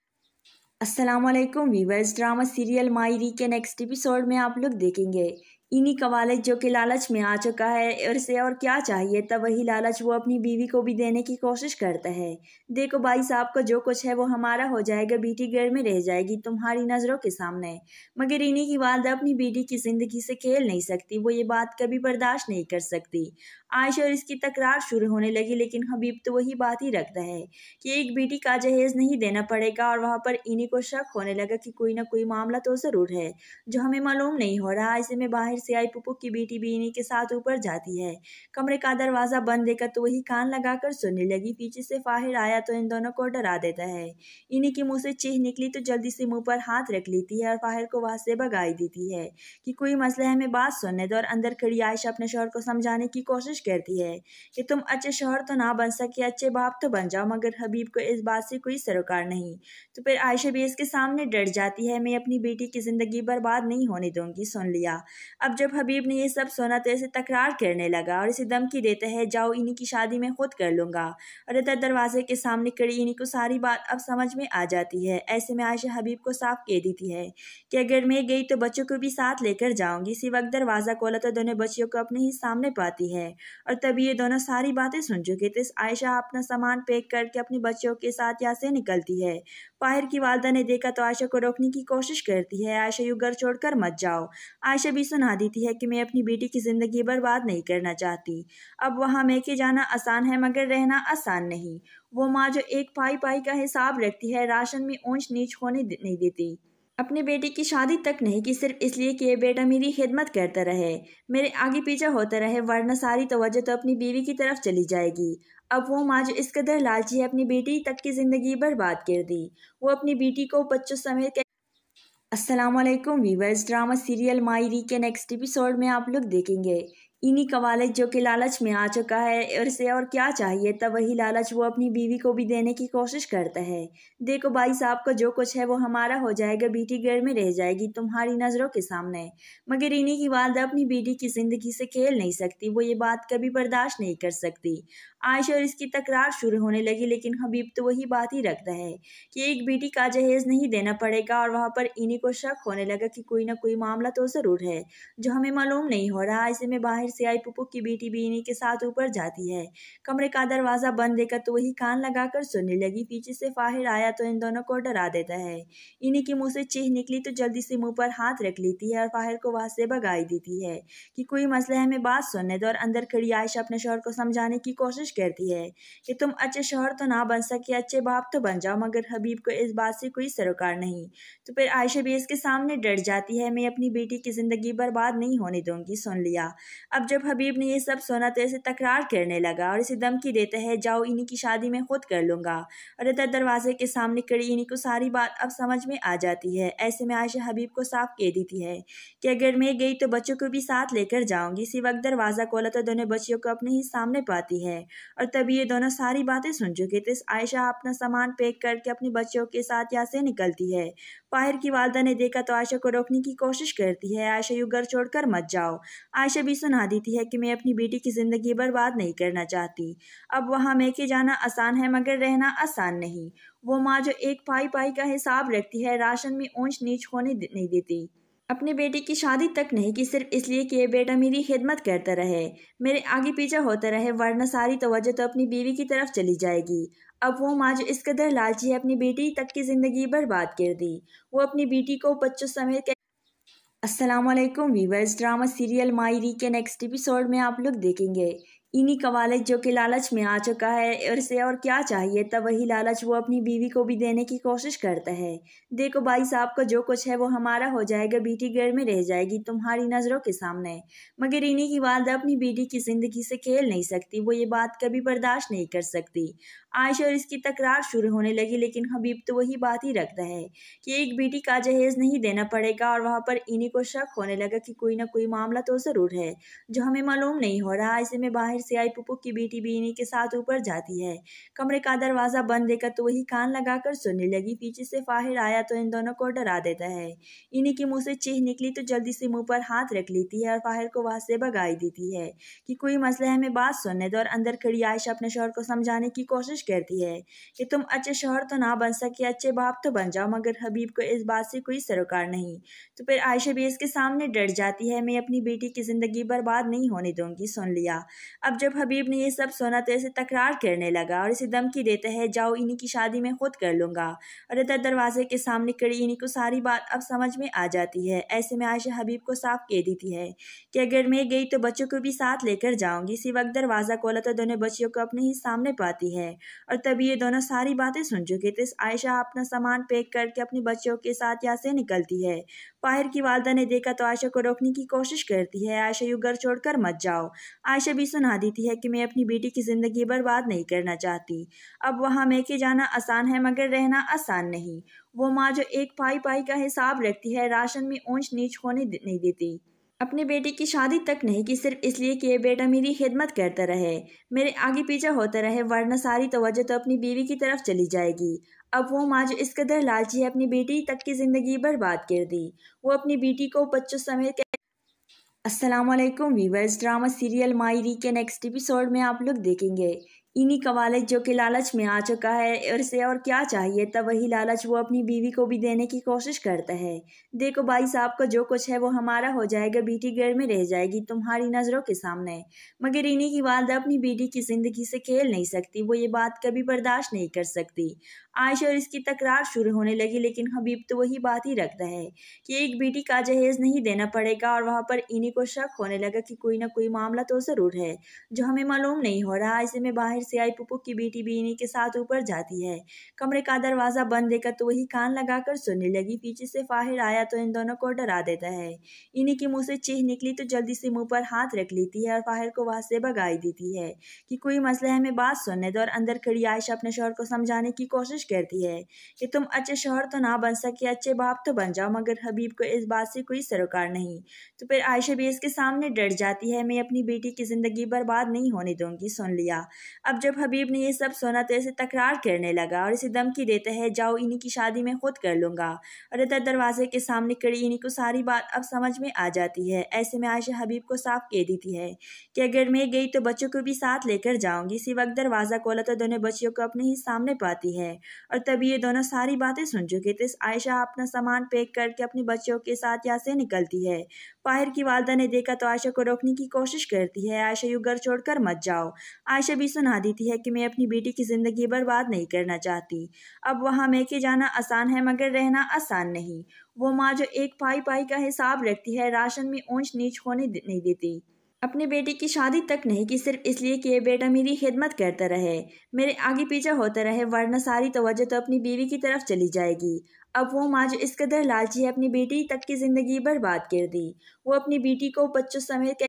अस्सलामुअलैकुम वीवर्स, ड्रामा सीरियल मायरी के नेक्स्ट एपिसोड में आप लोग देखेंगे इन्हीं का वालिद जो कि लालच में आ चुका है और इसे और क्या चाहिए, तब वही लालच वो अपनी बीवी को भी देने की कोशिश करता है। देखो भाई साहब को जो कुछ है वो हमारा हो जाएगा, बेटी घर में रह जाएगी तुम्हारी नज़रों के सामने। मगर इन्हीं की वालदा अपनी बेटी की ज़िंदगी से खेल नहीं सकती, वो ये बात कभी बर्दाश्त नहीं कर सकती। आयशा और इसकी तकरार शुरू होने लगी, लेकिन हबीब तो वही बात ही रखता है कि एक बेटी का जहेज नहीं देना पड़ेगा। और वहाँ पर इन्हीं को शक होने लगा कि कोई ना कोई मामला तो ज़रूर है जो हमें मालूम नहीं हो रहा। ऐसे में बाहर से आई पुप्पू की बेटी भी इन्हीं के साथ ऊपर जाती है। कमरे का दरवाज़ा बंद देखा तो वही कान लगाकर सुनने लगी। पीछे से फाहिर आया तो इन दोनों को डरा देता है। इन्हीं के मुँह से चीख निकली तो जल्दी से मुँह पर हाथ रख लेती है और फाहिर को वहाँ से भगाई देती है कि कोई मसला है, हमें बात सुनने दो। और अंदर खड़ी आयशा अपने शौहर को समझाने की कोशिश करती है कि तुम अच्छे शौहर तो ना बन सके, अच्छे बाप तो बन जाओ, मगर हबीब को इस बात से कोई सरोकार नहीं। तो फिर आयशा भी इसके सामने डट जाती है, मैं अपनी बेटी की ज़िंदगी बर्बाद नहीं होने दूंगी। सुन लिया। अब जब हबीब ने ये सब सुना तो इसे तकरार करने लगा और इसे धमकी देता है, जाओ इन्हीं की शादी में खुद कर लूँगा। और इधर दरवाजे के सामने खड़ी इन्हीं को सारी बात अब समझ में आ जाती है। ऐसे में आयशा हबीब को साफ कह देती है कि अगर मैं गई तो बच्चों को भी साथ लेकर जाऊंगी। इसी वक्त दरवाज़ा खोला तो दोनों बच्चियों को अपने ही सामने पाती है और तभी ये दोनों सारी बातें सुन चुके थे। आयशा अपना सामान पैक करके अपने बच्चों के साथ यहाँ से निकलती है। बाहर की वालदा ने देखा तो आयशा को रोकने की कोशिश करती है, आयशा यूँ घर छोड़कर मत जाओ। आयशा भी सुना देती है कि मैं अपनी बेटी की ज़िंदगी बर्बाद नहीं करना चाहती। अब वहाँ मैके जाना आसान है मगर रहना आसान नहीं। वो माँ जो एक पाई पाई का हिसाब रखती है, राशन में ऊंच नीच होने नहीं देती। अपने बेटे की शादी तक नहीं की सिर्फ इसलिए कि ये बेटा मेरी खिदमत करता रहे, मेरे आगे पीछे होता रहे, वरना सारी तवज्जो तो अपनी बीवी की तरफ चली जाएगी। अब वो माँ जो इस कदर लालची है अपनी बेटी तक की ज़िंदगी बर्बाद कर दी। वो अपनी बेटी को बच्चों समेत अस्सलाम वालेकुम वीवर्स, ड्रामा सीरियल मायरी के नेक्स्ट एपिसोड में आप लोग देखेंगे इन्हीं का वालिद जो कि लालच में आ चुका है और इसे और क्या चाहिए तब वही लालच वो अपनी बीवी को भी देने की कोशिश करता है। देखो भाई साहब का जो कुछ है वो हमारा हो जाएगा, बेटी घर में रह जाएगी तुम्हारी नज़रों के सामने। मगर इन्हीं की वालदा अपनी बेटी की ज़िंदगी से खेल नहीं सकती, वो ये बात कभी बर्दाश्त नहीं कर सकती। आयशा और इसकी तकरार शुरू होने लगी, लेकिन हबीब तो वही बात ही रखता है कि एक बेटी का जहेज नहीं देना पड़ेगा। और वहाँ पर इन्हीं को शक होने लगा कि कोई ना कोई मामला तो ज़रूर है जो हमें मालूम नहीं हो रहा। ऐसे में बाहर से आई पुप्पू की बेटी भी इन्हीं के साथ ऊपर जाती है। कमरे का दरवाज़ा बंद देखकर तो वही कान लगाकर सुनने लगी। पीछे से फाहिर आया तो इन दोनों को डरा देता है। इन्हीं के मुंह से चीख निकली तो जल्दी से मुंह पर हाथ रख लेती है और फाहिर को वहाँ से भगाई देती है कि कोई मसला है, हमें बात सुनने दो। और अंदर खड़ी आयशा अपने शौहर को समझाने की कोशिश करती है कि तुम अच्छे शौहर तो ना बन सके, अच्छे बाप तो बन जाओ। मगर हबीब को इस बात से कोई सरोकार नहीं। तो फिर आयशा भी इसके सामने डर जाती है, मैं अपनी बेटी की ज़िंदगी बर्बाद नहीं होने दूंगी। सुन लिया। अब जब हबीब ने ये सब सुना तो इसे तकरार करने लगा और इसे धमकी देता है, जाओ इन्हीं की शादी में खुद कर लूँगा। और इधर दरवाजे के सामने खड़ी इन्हीं को सारी बात अब समझ में आ जाती है। ऐसे में आयशा हबीब को साफ कह देती है कि अगर मैं गई तो बच्चों को भी साथ लेकर जाऊंगी। इसी वक्त दरवाज़ा खोला तो दोनों बच्चियों को अपने ही सामने पाती है और तभी ये दोनों सारी बातें सुन चुके थे। आयशा अपना सामान पैक करके अपने बच्चों के साथ यहाँ से निकलती है। फाहिर की वालदा ने देखा तो आयशा को रोकने की कोशिश करती है, आयशा यू घर छोड़कर मत जाओ। आयशा भी सुना देती है कि मैं अपनी बेटी की ज़िंदगी बर्बाद नहीं करना चाहती। अब वहाँ मैके जाना आसान है मगर रहना आसान नहीं। वो माँ जो एक पाई पाई का हिसाब रखती है, राशन में ऊंच नीच होने नहीं देती। अपने बेटे की शादी तक नहीं की सिर्फ इसलिए कि ये बेटा मेरी खिदमत करता रहे, मेरे आगे पीछे होता रहे, वरना सारी तवज्जो तो अपनी बीवी की तरफ चली जाएगी। अब वो माँ जो इस कदर लालची है अपनी बेटी तक की ज़िंदगी बर्बाद कर दी। वो अपनी बेटी को बच्चों समेत अस्सलाम वालेकुम वीवर्स, ड्रामा सीरियल मायरी के नेक्स्ट एपिसोड में आप लोग देखेंगे इन्हीं का वालिद जो कि लालच में आ चुका है और इसे और क्या चाहिए तब वही लालच वो अपनी बीवी को भी देने की कोशिश करता है। देखो भाई साहब का जो कुछ है वो हमारा हो जाएगा, बेटी घर में रह जाएगी तुम्हारी नज़रों के सामने। मगर इन्हीं की वालदा अपनी बेटी की ज़िंदगी से खेल नहीं सकती, वो ये बात कभी बर्दाश्त नहीं कर सकती। आयशा और इसकी तकरार शुरू होने लगी, लेकिन हबीब तो वही बात ही रखता है कि एक बेटी का जहेज नहीं देना पड़ेगा। और वहाँ पर इन्हीं को शक होने लगा कि कोई ना कोई मामला तो ज़रूर है जो हमें मालूम नहीं हो रहा। ऐसे में बाहर से आई पुप्पू की बेटी भी इन्हीं के साथ ऊपर जाती है। कमरे का दरवाज़ा बंद देखकर तो वही कान लगाकर सुनने लगी। पीछे से फाहिर आया तो इन दोनों को डरा देता है। इन्हीं के मुँह से चीख निकली तो जल्दी से मुँह पर हाथ रख लेती है और फाहिर को वहाँ से भगाई देती है कि कोई मसला है, हमें बात सुनने दो। और अंदर खड़ी आयशा अपने शौहर को समझाने की कोशिश करती है कि तुम अच्छे शौहर तो ना बन सके, अच्छे बाप तो बन जाओ। मगर हबीब को इस बात से कोई सरोकार नहीं। तो फिर आयशा भी इसके सामने डर जाती है, मैं अपनी बेटी की ज़िंदगी बर्बाद नहीं होने दूंगी। सुन लिया। अब जब हबीब ने ये सब सुना तो इसे तकरार करने लगा और इसे धमकी देता है, जाओ इन्हीं की शादी में खुद कर लूँगा। और इधर दरवाजे के सामने खड़ी इन्हीं को सारी बात अब समझ में आ जाती है। ऐसे में आयशा हबीब को साफ कह देती है कि अगर मैं गई तो बच्चों को भी साथ लेकर जाऊंगी। इसी वक्त दरवाज़ा खोला तो दोनों बच्चियों को अपने ही सामने पाती है और तभी ये दोनों सारी बातें सुन चुके थे। आयशा अपना सामान पैक करके अपने बच्चों के साथ यहाँ से निकलती है। फाहिर की वालदा ने देखा तो आयशा को रोकने की कोशिश करती है, आयशा यू घर छोड़कर मत जाओ। आयशा भी सुना देती है कि मैं अपनी बेटी की ज़िंदगी बर्बाद नहीं करना चाहती। अब वहाँ मैके जाना आसान है मगर रहना आसान नहीं। वो माँ जो एक पाई पाई का हिसाब रखती है, राशन में ऊंच नीच होने नहीं देती। अपने बेटे की शादी तक नहीं की सिर्फ इसलिए कि ये बेटा मेरी खिदमत करता रहे, मेरे आगे पीछे होता रहे, वरना सारी तवज्जो तो अपनी बीवी की तरफ चली जाएगी। अब वो माँ जो इस कदर लालची है अपनी बेटी तक की ज़िंदगी बर्बाद कर दी। वो अपनी बेटी को बच्चों समेत अस्सलाम वालेकुम वीवर्स, ड्रामा सीरियल मायरी के नेक्स्ट एपिसोड में आप लोग देखेंगे इन्हीं का वालिद जो कि लालच में आ चुका है और इसे और क्या चाहिए तब वही लालच वो अपनी बीवी को भी देने की कोशिश करता है। देखो भाई साहब का जो कुछ है वो हमारा हो जाएगा, बेटी घर में रह जाएगी तुम्हारी नज़रों के सामने। मगर इन्हीं की वालदा अपनी बेटी की ज़िंदगी से खेल नहीं सकती, वो ये बात कभी बर्दाश्त नहीं कर सकती। आयशा और इसकी तकरार शुरू होने लगी, लेकिन हबीब तो वही बात ही रखता है कि एक बेटी का जहेज नहीं देना पड़ेगा। और वहाँ पर इन्हीं को शक होने लगा कि कोई ना कोई मामला तो ज़रूर है जो हमें मालूम नहीं हो रहा। ऐसे में बाहर बाहर से आई पुप्पू की बेटी भी इन्हीं के साथ ऊपर जाती है। कमरे का दरवाज़ा बंद देखकर तो वही कान लगाकर सुनने लगी। पीछे से फाहिर आया तो इन दोनों को डरा देता है। इन्हीं के मुंह से चीख निकली तो जल्दी से मुंह पर हाथ रख लेती है और फाहिर को वहां से भगाई देती है कि कोई मसला है, हमें बात सुनने दो। और अंदर खड़ी आयशा अपने शौहर को समझाने की कोशिश करती है कि तुम अच्छे शौहर तो ना बन सके, अच्छे बाप तो बन जाओ, मगर हबीब को इस बात से कोई सरोकार नहीं। तो फिर आयशा भी इसके सामने डर जाती है, मैं अपनी बेटी की जिंदगी बर्बाद नहीं होने दूंगी। सुन लिया। अब जब हबीब ने ये सब सुना तो इसे तकरार करने लगा और इसे धमकी देता है, जाओ इन्हीं की शादी में खुद कर लूंगा। और इधर दरवाजे के सामने खड़ी इन्हीं को सारी बात अब समझ में आ जाती है। ऐसे में आयशा हबीब को साफ कह देती है कि अगर मैं गई तो बच्चों को भी साथ लेकर जाऊंगी। इसी वक्त दरवाजा खोला तो दोनों बच्चियों को अपने ही सामने पाती है और तभी ये दोनों सारी बातें सुन चुके थे। आयशा अपना सामान पैक करके अपने बच्चों के साथ यहाँ से निकलती है। फाहिर की वालदा ने देखा तो आयशा को रोकने की कोशिश करती है, आयशा यू घर छोड़कर मत जाओ। आयशा भी सुना देती है कि मैं अपनी बेटी की जिंदगी बर्बाद नहीं करना चाहती। अब वहाँ मैके जाना आसान है मगर रहना आसान नहीं। वो माँ जो एक पाई पाई का हिसाब रखती है, राशन में ऊंच नीच होने नहीं देती। अपने बेटे की शादी तक नहीं कि सिर्फ इसलिए कि ये बेटा मेरी खिदमत करता रहे, मेरे आगे पीछे होता रहे, वरना सारी तवज्जो तो अपनी बीवी की तरफ चली जाएगी। अब वो माँ जो इस कदर लालची है, अपनी बेटी तक की जिंदगी बर्बाद कर दी। वो अपनी बेटी को बच्चों समेत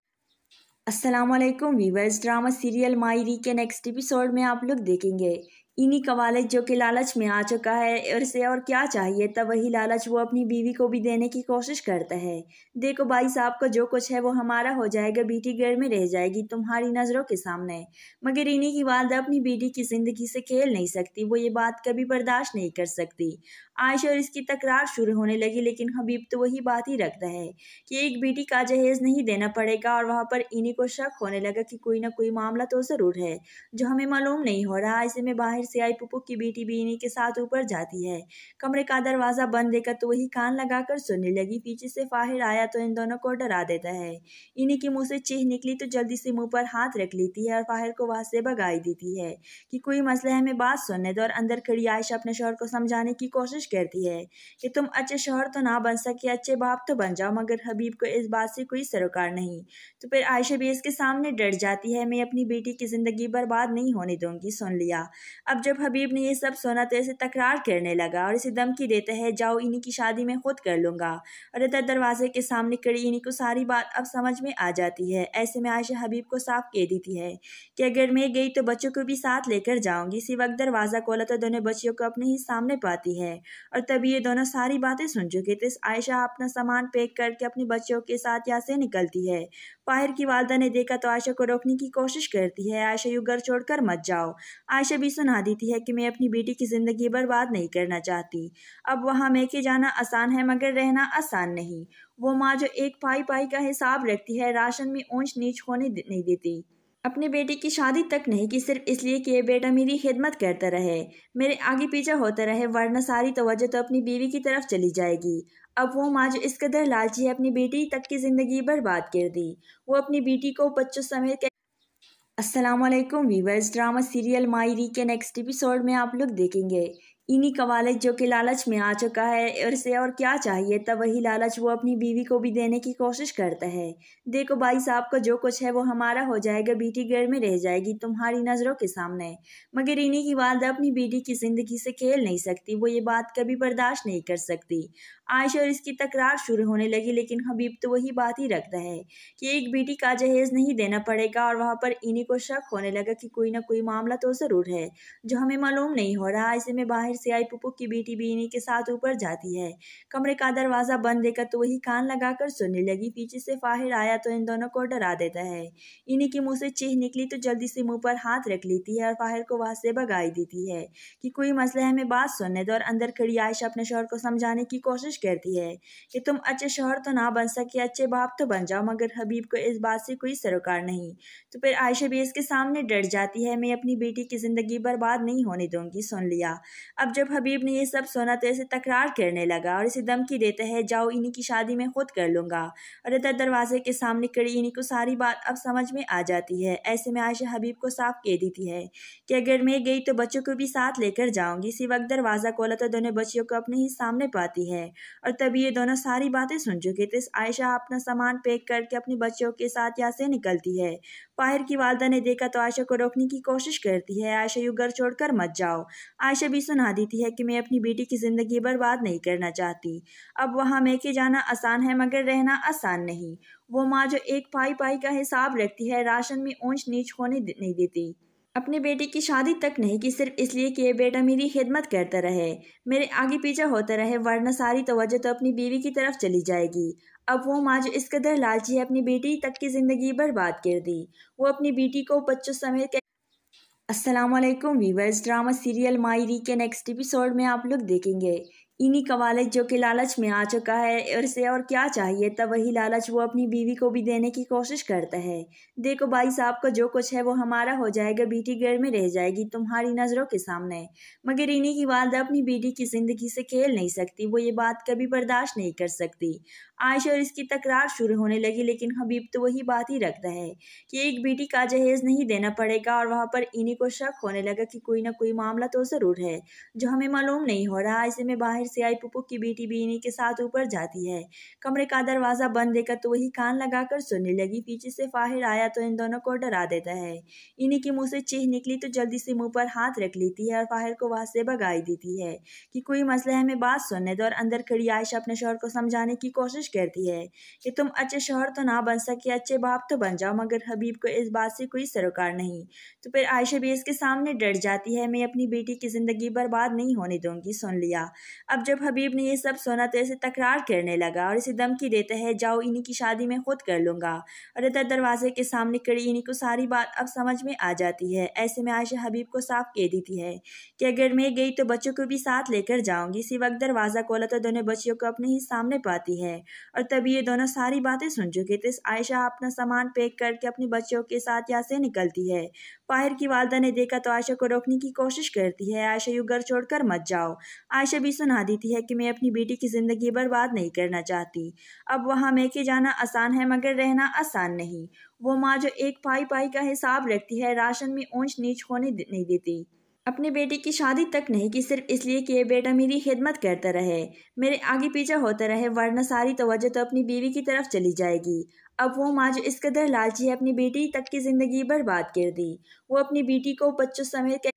अस्सलामुअलैकुम वीवर्स, ड्रामा सीरियल मायरी के नेक्स्ट एपिसोड में आप लोग देखेंगे इन्हीं का वालिद जो कि लालच में आ चुका है और इसे और क्या चाहिए, तब वही लालच वो अपनी बीवी को भी देने की कोशिश करता है। देखो भाई साहब को जो कुछ है वो हमारा हो जाएगा, बेटी घर में रह जाएगी तुम्हारी नज़रों के सामने। मगर इन्हीं की वालदा अपनी बेटी की ज़िंदगी से खेल नहीं सकती, वो ये बात कभी बर्दाश्त नहीं कर सकती। आयशा और इसकी तकरार शुरू होने लगी, लेकिन हबीब तो वही बात ही रखता है कि एक बेटी का जहेज नहीं देना पड़ेगा। और वहाँ पर इन्हीं को शक होने लगा कि कोई ना कोई मामला तो ज़रूर है जो हमें मालूम नहीं हो रहा। ऐसे में बाहर से आई पुप्पू की बेटी भी इन्हीं के साथ ऊपर जाती है। कमरे का दरवाज़ा बंद देखकर तो वही कान लगाकर सुनने लगी। पीछे से फाहिर आया तो इन दोनों को डरा देता है। इन्हीं के मुंह से चीख निकली तो जल्दी से मुंह पर हाथ रख लेती है और फाहिर को वहां से भगाई देती है कि कोई मसला है, हमें बात सुनने दो। और अंदर खड़ी आयशा अपने शौहर को समझाने की कोशिश करती है कि तुम अच्छे शौहर तो ना बन सके, अच्छे बाप तो बन जाओ, मगर हबीब को इस बात से कोई सरोकार नहीं। तो फिर आयशा भी इसके सामने डर जाती है, मैं अपनी बेटी की जिंदगी बर्बाद नहीं होने दूंगी। सुन लिया। अब जब हबीब ने ये सब सुना तो इसे तकरार करने लगा और इसे धमकी देता है, जाओ इन्हीं की शादी में खुद कर लूंगा। और इधर दरवाजे के सामने खड़ी इन्हीं को सारी बात अब समझ में आ जाती है। ऐसे में आयशा हबीब को साफ कह देती है कि अगर मैं गई तो बच्चों को भी साथ लेकर जाऊंगी। इसी वक्त दरवाजा खोला तो दोनों बच्चियों को अपने ही सामने पाती है और तभी ये दोनों सारी बातें सुन चुके थे। आयशा अपना सामान पैक करके अपने बच्चों के साथ यहाँ से निकलती है। फाहिर की वालदा ने देखा तो आयशा को रोकने की कोशिश करती है, आयशा यू घर छोड़कर मत जाओ। आयशा भी सुना देती है कि मैं अपनी बेटी की जिंदगी बर्बाद नहीं करना चाहती। अब वहाँ मैके जाना आसान है मगर रहना आसान नहीं। वो माँ जो एक पाई पाई का हिसाब रखती है, राशन में ऊंच नीच होने नहीं देती। अपने बेटे की शादी तक नहीं कि सिर्फ इसलिए कि ये बेटा मेरी खिदमत करता रहे, मेरे आगे पीछे होता रहे, वरना सारी तवज्जो तो अपनी बीवी की तरफ चली जाएगी। अब वो माँ जो इस कदर लालची है, अपनी बेटी तक की जिंदगी बर्बाद कर दी। वो अपनी बेटी को बच्चों समेत अस्सलामुअलैकुम वीवर्स, ड्रामा सीरियल मायरी के नेक्स्ट एपिसोड में आप लोग देखेंगे इन्हीं का वालिद जो कि लालच में आ चुका है और इसे और क्या चाहिए, तब वही लालच वो अपनी बीवी को भी देने की कोशिश करता है। देखो भाई साहब को जो कुछ है वो हमारा हो जाएगा, बेटी घर में रह जाएगी तुम्हारी नज़रों के सामने। मगर इन्हीं की वालदा अपनी बेटी की ज़िंदगी से खेल नहीं सकती, वो ये बात कभी बर्दाश्त नहीं कर सकती। आयशा और इसकी तकरार शुरू होने लगी, लेकिन हबीब तो वही बात ही रखता है कि एक बेटी का जहेज नहीं देना पड़ेगा। और वहाँ पर इन्हीं को शक होने लगा कि कोई ना कोई मामला तो ज़रूर है जो हमें मालूम नहीं हो रहा। ऐसे में बाहर से आई पुप्पू की बेटी भी इन्हीं के साथ ऊपर जाती है। कमरे का दरवाज़ा बंद देखकर तो वही कान लगाकर सुनने लगी। पीछे से फाहिर आया तो इन दोनों को डरा देता है। इन्हीं के मुंह से चीख निकली तो जल्दी से मुंह पर हाथ रख लेती है और फाहिर को वहां से भगाई देती है कि कोई मसला है, हमें बात सुनने दो। और अंदर खड़ी आयशा अपने शौहर को समझाने की कोशिश करती है कि तुम अच्छे शौहर तो ना बन सके, अच्छे बाप तो बन जाओ, मगर हबीब को इस बात से कोई सरोकार नहीं। तो फिर आयशा भी इसके सामने डर जाती है, मैं अपनी बेटी की जिंदगी बर्बाद नहीं होने दूंगी। सुन लिया। अब जब हबीब ने ये सब सुना तो इसे तकरार करने लगा और इसे धमकी देता है, जाओ इन्हीं की शादी में खुद कर लूंगा। और इधर दरवाजे के सामने खड़ी इन्हीं को सारी बात अब समझ में आ जाती है। ऐसे में आयशा हबीब को साफ कह देती है कि अगर मैं गई तो बच्चों को भी साथ लेकर जाऊंगी। इसी वक्त दरवाजा खोला तो दोनों बच्चियों को अपने ही सामने पाती है और तभी ये दोनों सारी बातें सुन चुके थे। आयशा अपना सामान पैक करके अपने बच्चों के साथ यहाँ से निकलती है। पाहिर की वालदा ने देखा तो आयशा को रोकने की कोशिश करती है। आयशा यूं घर छोड़कर मत जाओ। आयशा भी सुना देती है कि मैं अपनी बेटी की ज़िंदगी बर्बाद नहीं करना चाहती। अब वहाँ मैके जाना आसान है मगर रहना आसान नहीं। वो माँ जो एक पाई पाई का हिसाब रखती है, राशन में ऊंच नीच होने नहीं देती। अपने बेटे की शादी तक नहीं कि सिर्फ इसलिए कि ये बेटा मेरी खिदमत करता रहे, मेरे आगे पीछे होता रहे, वरना सारी तवज्जो तो अपनी बीवी की तरफ चली जाएगी। अब वो माँ जो इस कदर लालची है, अपनी बेटी तक की ज़िंदगी बर्बाद कर दी। वो अपनी बेटी को बच्चों समेत अस्सलामुअलैकुम वीवर्स, ड्रामा सीरियल मायरी के नेक्स्ट एपिसोड में आप लोग देखेंगे इन्हीं का वालिद जो कि लालच में आ चुका है और इसे और क्या चाहिए, तब वही लालच वो अपनी बीवी को भी देने की कोशिश करता है। देखो भाई साहब का जो कुछ है वो हमारा हो जाएगा, बेटी घर में रह जाएगी तुम्हारी नज़रों के सामने। मगर इन्हीं की वालदा अपनी बेटी की ज़िंदगी से खेल नहीं सकती, वो ये बात कभी बर्दाश्त नहीं कर सकती। आयशा और इसकी तकरार शुरू होने लगी, लेकिन हबीब तो वही बात ही रखता है कि एक बेटी का जहेज नहीं देना पड़ेगा। और वहाँ पर इन्हीं को शक होने लगा कि कोई ना कोई मामला तो ज़रूर है जो हमें मालूम नहीं हो रहा। ऐसे में बाहर से आई पुप्पू की बेटी भी इन्हीं के साथ ऊपर जाती है। कमरे का दरवाज़ा बंद देखकर तो वही कान लगाकर सुनने लगी। पीछे से फाहिर आया तो इन दोनों को डरा देता है। इन्हीं के मुँह से चीख निकली तो जल्दी से मुँह पर हाथ रख लेती है और फाहिर को वहाँ से भगाई देती है कि कोई मसला है, हमें बात सुनने दो। और अंदर खड़ी आयशा अपने शौहर को समझाने की कोशिश करती है कि तुम अच्छे शौहर तो ना बन सके, अच्छे बाप तो बन जाओ। मगर हबीब को इस बात से कोई सरोकार नहीं। तो फिर आयशा भी इसके सामने डर जाती है, मैं अपनी बेटी की ज़िंदगी बर्बाद नहीं होने दूंगी। सुन लिया। अब जब हबीब ने ये सब सुना तो इसे तकरार करने लगा और इसे धमकी देता है, जाओ इन्हीं की शादी में खुद कर लूंगा। और इधर दरवाजे के सामने खड़ी इन्हीं को सारी बात अब समझ में आ जाती है। ऐसे में आयशा हबीब को साफ कह देती है कि अगर मैं गई तो बच्चों को भी साथ लेकर जाऊंगी। इसी वक्त दरवाज़ा खोला तो दोनों बच्चियों को अपने ही सामने पाती है और तभी ये दोनों सारी बातें सुन चुके थे। आयशा अपना सामान पैक करके अपने बच्चों के साथ यहाँ से निकलती है। पाहिर की वालदा ने देखा तो आयशा को रोकने की कोशिश करती है। आयशा यूं घर छोड़कर मत जाओ। आयशा भी सुना देती है कि मैं अपनी बेटी की ज़िंदगी बर्बाद नहीं करना चाहती। अब वहाँ मैके जाना आसान है मगर रहना आसान नहीं। वो माँ जो एक पाई पाई का हिसाब रखती है, राशन में ऊंच नीच होने नहीं देती। अपने बेटे की शादी तक नहीं कि सिर्फ इसलिए कि ये बेटा मेरी खिदमत करता रहे, मेरे आगे पीछे होता रहे, वरना सारी तवज्जो तो अपनी बीवी की तरफ चली जाएगी। अब वो माँ जो इस कदर लालची है, अपनी बेटी तक की ज़िंदगी बर्बाद कर दी। वो अपनी बेटी को बच्चों समेत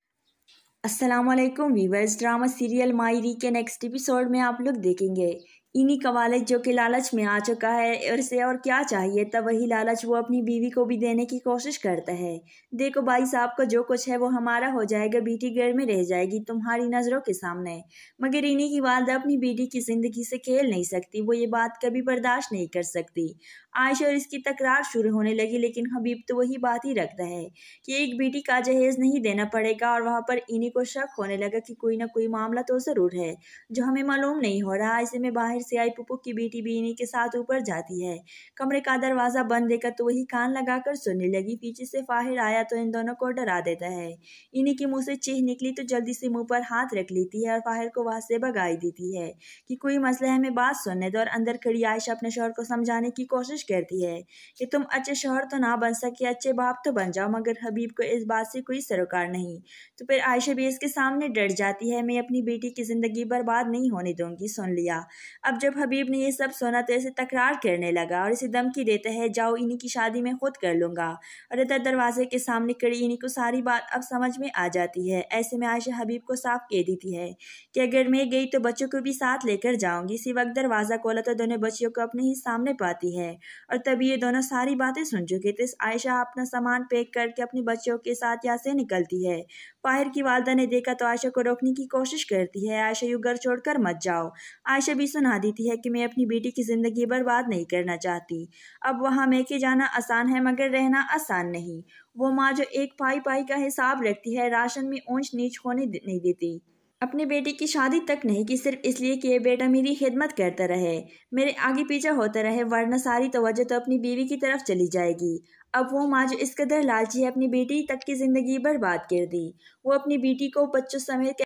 अस्सलामुअलैकुम वीवर्स, ड्रामा सीरियल मायरी के नेक्स्ट एपिसोड में आप लोग देखेंगे इन्हीं का वालिद जो कि लालच में आ चुका है और इसे और क्या चाहिए, तब वही लालच वो अपनी बीवी को भी देने की कोशिश करता है। देखो भाई साहब का जो कुछ है वो हमारा हो जाएगा, बेटी घर में रह जाएगी तुम्हारी नज़रों के सामने। मगर इन्हीं की वालदा अपनी बेटी की ज़िंदगी से खेल नहीं सकती, वो ये बात कभी बर्दाश्त नहीं कर सकती। आयशा और इसकी तकरार शुरू होने लगी, लेकिन हबीब तो वही बात ही रखता है कि एक बेटी का जहेज नहीं देना पड़ेगा। और वहाँ पर इन्हीं को शक होने लगा कि कोई ना कोई मामला तो ज़रूर है जो हमें मालूम नहीं हो रहा। ऐसे में बाहर से आई पुप्पू की बेटी भी इन्हीं के साथ ऊपर जाती है। कमरे का दरवाज़ा बंद देखकर तो वही कान लगाकर सुनने लगी। पीछे से फाहिर आया तो इन दोनों को डरा देता है। इन्हीं के मुँह से चीख निकली तो जल्दी से मुँह पर हाथ रख लेती है और फाहिर को वहाँ से भगाई देती है कि कोई मसला है, हमें बात सुनने दो। और अंदर खड़ी आयशा अपने शौहर को समझाने की कोशिश करती है कि तुम अच्छे शौहर तो ना बन सके, अच्छे बाप तो बन जाओ। मगर हबीब को इस बात से कोई सरोकार नहीं। तो फिर आयशा भी इसके सामने डर जाती है, मैं अपनी बेटी की ज़िंदगी बर्बाद नहीं होने दूंगी। सुन लिया। अब जब हबीब ने ये सब सुना तो इसे तकरार करने लगा और इसे धमकी देता है, जाओ इन्हीं की शादी में खुद कर लूंगा। और इधर दरवाजे के सामने खड़ी इन्हीं को सारी बात अब समझ में आ जाती है। ऐसे में आयशा हबीब को साफ कह देती है कि अगर मैं गई तो बच्चों को भी साथ लेकर जाऊंगी। इसी वक्त दरवाज़ा खोला तो दोनों बच्चियों को अपने ही सामने पाती है और तभी ये दोनों सारी बातें सुन चुके थे। आयशा अपना सामान पैक करके अपने बच्चों के साथ यहाँ से निकलती है। पाहिर की वालदा ने देखा तो आयशा को रोकने की कोशिश करती है। आयशा यूं घर छोड़कर मत जाओ। आयशा भी सुना देती है कि मैं अपनी बेटी की ज़िंदगी बर्बाद नहीं करना चाहती। अब वहाँ मैके जाना आसान है मगर रहना आसान नहीं। वो माँ जो एक पाई पाई का हिसाब रखती है, राशन में ऊंच नीच होने नहीं देती। अपने बेटे की शादी तक नहीं कि सिर्फ इसलिए कि ये बेटा मेरी खिदमत करता रहे, मेरे आगे पीछे होता रहे, वरना सारी तवज्जो तो अपनी बीवी की तरफ चली जाएगी। अब वो माँ जो इस कदर लालची है, अपनी बेटी तक की ज़िंदगी बर्बाद कर दी। वो अपनी बेटी को बच्चों समेत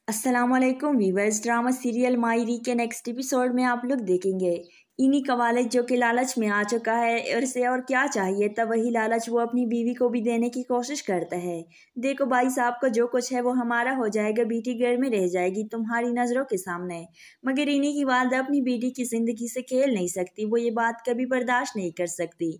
अस्सलामुअलैकुम वीवर्स, ड्रामा सीरियल मायरी के नेक्स्ट एपिसोड में आप लोग देखेंगे इन्हीं का वालिद जो कि लालच में आ चुका है और इसे और क्या चाहिए, तब वही लालच वो अपनी बीवी को भी देने की कोशिश करता है। देखो भाई साहब का जो कुछ है वो हमारा हो जाएगा, बेटी घर में रह जाएगी तुम्हारी नज़रों के सामने। मगर इन्हीं की वालदा अपनी बेटी की ज़िंदगी से खेल नहीं सकती, वो ये बात कभी बर्दाश्त नहीं कर सकती।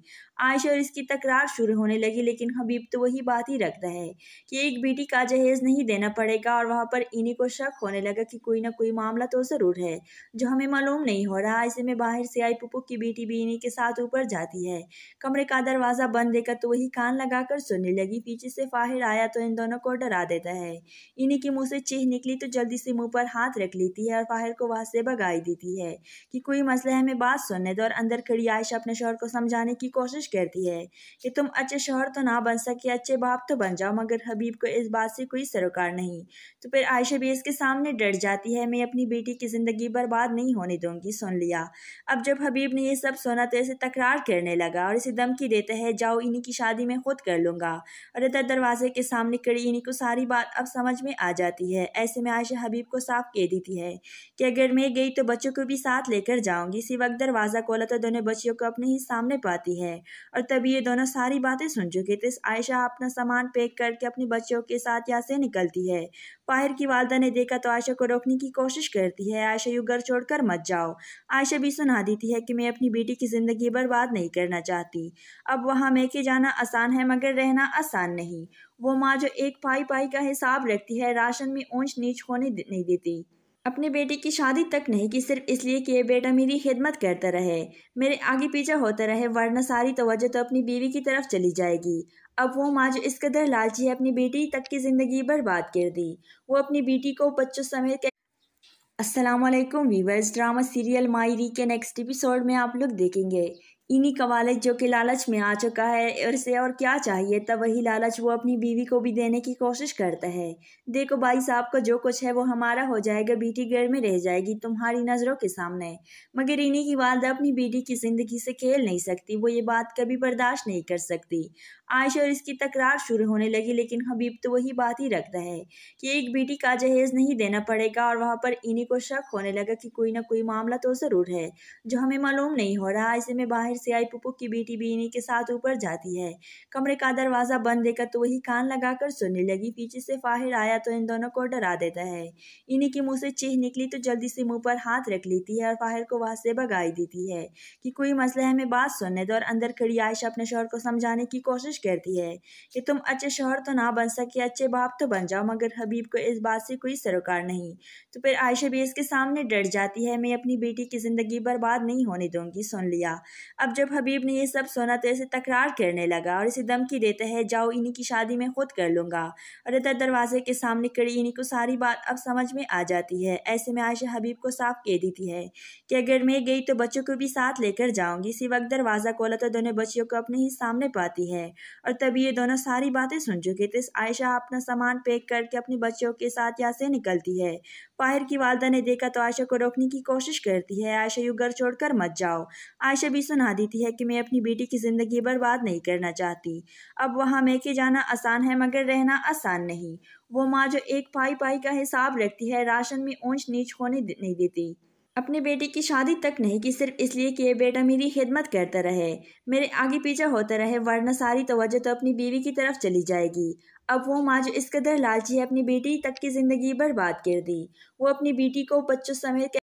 आयशा और इसकी तकरार शुरू होने लगी, लेकिन हबीब तो वही बात ही रखता है कि एक बेटी का जहेज नहीं देना पड़ेगा। और वहाँ पर इन्हीं को शक होने लगा कि कोई ना कोई मामला तो ज़रूर है जो हमें मालूम नहीं हो रहा। ऐसे में बाहर से आई पुप्पू की बेटी भी इन्हीं के साथ ऊपर जाती है। कमरे का दरवाज़ा बंद देखकर तो वही कान लगाकर सुनने लगी। पीछे से फाहिर आया तो इन दोनों को डरा देता है। इन्हीं के मुंह से चीख निकली तो जल्दी से मुंह पर हाथ रख लेती है और फाहिर को वहाँ से भगाई देती है कि कोई मसला है, हमें बात सुनने दो। और अंदर खड़ी आयशा अपने शौहर को समझाने की कोशिश करती है कि तुम अच्छे शौहर तो ना बन सके, अच्छे बाप तो बन जाओ। मगर हबीब को इस बात से कोई सरोकार नहीं। तो फिर आयशा भी इसके सामने डर जाती है। मैं अपनी बेटी की ज़िंदगी बर्बाद नहीं होने दूंगी। सुन लिया। अब जब हबीब ने ये सब सुना तो इसे तकरार करने लगा और इसे धमकी देता है, जाओ इन्हीं की शादी में खुद कर लूँगा। और इधर दरवाजे के सामने खड़ी इन्हीं को सारी बात अब समझ में आ जाती है। ऐसे में आयशा हबीब को साफ कह देती है कि अगर मैं गई तो बच्चों को भी साथ लेकर जाऊंगी। इसी वक्त दरवाज़ा खोला तो दोनों बच्चियों को अपने ही सामने पाती है। और तभी ये दोनों सारी बातें सुन चुके थे। आयशा अपना सामान पैक करके अपने बच्चों के साथ यहाँ से निकलती है। फाहिर की वालदा ने देखा तो आयशा को रोकने की कोशिश करती है, आयशा यूँ घर छोड़कर मत जाओ। आयशा भी सुना देती है कि मैं अपनी बेटी की ज़िंदगी बर्बाद नहीं करना चाहती। अब वहाँ मैके जाना आसान है मगर रहना आसान नहीं। वो माँ जो एक पाई पाई का हिसाब रखती है, राशन में ऊंच नीच होने नहीं देती। अपनी बेटी की शादी तक नहीं कि सिर्फ इसलिए कि ये बेटा मेरी खिदमत करता रहे, मेरे आगे पीछे होता रहे, वरना सारी तवज्जो तो अपनी बीवी की तरफ चली जाएगी। अब वो माँ जो इस कदर लालची है, अपनी बेटी तक की ज़िंदगी बर्बाद कर दी। वो अपनी बेटी को बच्चों समेत अस्सलामुअलैकुम वीवर्स, ड्रामा सीरियल मायरी के नेक्स्ट एपिसोड में आप लोग देखेंगे इन्हीं का वालिद जो कि लालच में आ चुका है और इसे और क्या चाहिए, तब वही लालच वो अपनी बीवी को भी देने की कोशिश करता है। देखो भाई साहब का जो कुछ है वो हमारा हो जाएगा, बेटी घर में रह जाएगी तुम्हारी नज़रों के सामने। मगर इन्हीं की वालदा अपनी बेटी की ज़िंदगी से खेल नहीं सकती, वो ये बात कभी बर्दाश्त नहीं कर सकती। आयशा और इसकी तकरार शुरू होने लगी, लेकिन हबीब तो वही बात ही रखता है कि एक बेटी का जहेज नहीं देना पड़ेगा। और वहाँ पर इन्हीं को शक होने लगा कि कोई ना कोई मामला तो ज़रूर है जो हमें मालूम नहीं हो रहा। ऐसे में बाहर से आई पुप्पू की बेटी भी इन्हीं के साथ ऊपर जाती है। कमरे का दरवाज़ा बंद देखकर तो वही कान लगाकर सुनने लगी। पीछे से फाहिर आया तो इन दोनों को डरा देता है। इन्हीं के मुंह से चीख निकली तो जल्दी से मुंह पर हाथ रख लेती है और फाहिर को वहाँ से भगाई देती है कि कोई मसला है, हमें बात सुनने दो। और अंदर खड़ी आयशा अपने शौहर को समझाने की कोशिश करती है कि तुम अच्छे शौहर तो ना बन सके, अच्छे बाप तो बन जाओ। मगर हबीब को इस बात से कोई सरोकार नहीं। तो फिर आयशा भी इसके सामने डर जाती है। मैं अपनी बेटी की ज़िंदगी बर्बाद नहीं होने दूंगी। सुन लिया। अब जब हबीब ने ये सब सुना तो इसे तकरार करने लगा और इसे धमकी देता है, जाओ इन्हीं की शादी में खुद कर लूँगा। और इधर दरवाजे के सामने खड़ी इन्हीं को सारी बात अब समझ में आ जाती है। ऐसे में आयशा हबीब को साफ कह देती है कि अगर मैं गई तो बच्चों को भी साथ लेकर जाऊंगी। इसी वक्त दरवाज़ा खोला तो दोनों बच्चियों को अपने ही सामने पाती है। और तभी ये दोनों सारी बातें सुन चुके थे। आयशा अपना सामान पैक करके अपने बच्चों के साथ यहाँ से निकलती है। फाहिर की वालदा ने देखा तो आयशा को रोकने की कोशिश करती है, आयशा यूँ घर छोड़कर मत जाओ। आयशा भी सुना देती है कि मैं अपनी बेटी की ज़िंदगी बर्बाद नहीं करना चाहती। अब वहाँ मैके जाना आसान है मगर रहना आसान नहीं। वो माँ जो एक पाई पाई का हिसाब रखती है, राशन में ऊंच नीच होने नहीं देती। अपनी बेटी की शादी तक नहीं कि सिर्फ इसलिए कि ये बेटा मेरी खिदमत करता रहे, मेरे आगे पीछे होता रहे, वरना सारी तवज्जो तो अपनी बीवी की तरफ चली जाएगी। अब वो माँ जो इस कदर लालची है, अपनी बेटी तक की ज़िंदगी बर्बाद कर दी। वो अपनी बेटी को बच्चों समेत